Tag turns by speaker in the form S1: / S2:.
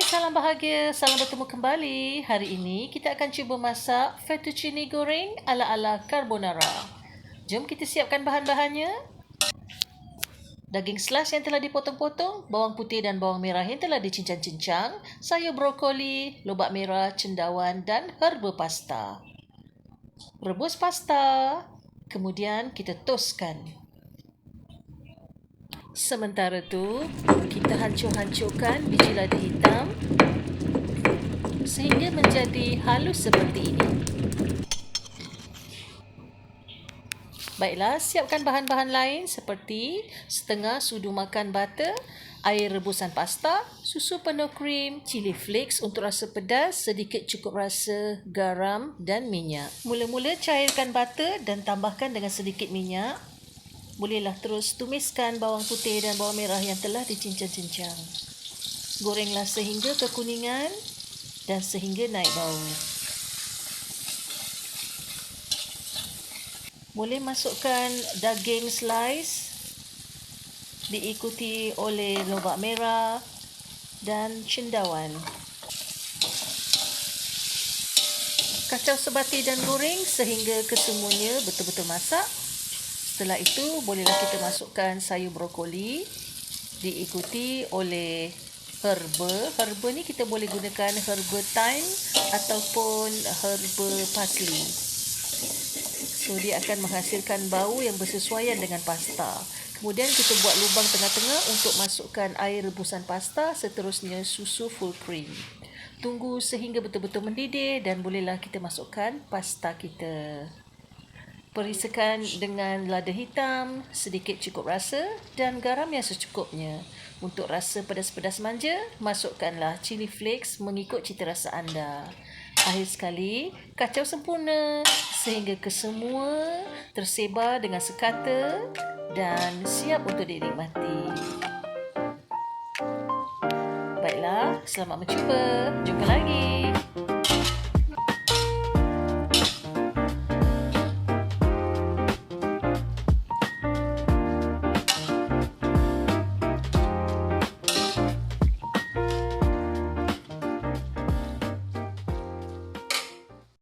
S1: salam bahagia, salam bertemu kembali. Hari ini kita akan cuba masak fettuccine goreng ala-ala carbonara. Jom kita siapkan bahan-bahannya. Daging slice yang telah dipotong-potong, bawang putih dan bawang merah yang telah dicincang-cincang, sayur brokoli, lobak merah, cendawan dan herba pasta. Rebus pasta, kemudian kita toskan. Sementara tu, kita hancur-hancurkan biji lada hitam sehingga menjadi halus seperti ini. Baiklah, siapkan bahan-bahan lain seperti setengah sudu makan butter, air rebusan pasta, susu penuh krim, cili flakes untuk rasa pedas, sedikit cukup rasa garam dan minyak. Mula-mula cairkan butter dan tambahkan dengan sedikit minyak. Bolehlah terus tumiskan bawang putih dan bawang merah yang telah dicincang-cincang. Gorenglah sehingga kekuningan dan sehingga naik bau. Boleh masukkan daging slice, diikuti oleh lobak merah dan cendawan. Kacau sebati dan goreng sehingga kesemuanya betul-betul masak. Setelah itu, bolehlah kita masukkan sayur brokoli, diikuti oleh herba. Herba ni kita boleh gunakan herba thyme ataupun herba parsley. So, dia akan menghasilkan bau yang bersesuaian dengan pasta. Kemudian kita buat lubang tengah-tengah untuk masukkan air rebusan pasta, seterusnya susu full cream. Tunggu sehingga betul-betul mendidih dan bolehlah kita masukkan pasta kita. Perisakan dengan lada hitam, sedikit cukup rasa dan garam yang secukupnya. Untuk rasa pedas-pedas manja, masukkanlah cili flakes mengikut cita rasa anda. Akhir sekali, kacau sempurna sehingga kesemua tersebar dengan sekata dan siap untuk dinikmati. Baiklah, selamat mencuba. Jumpa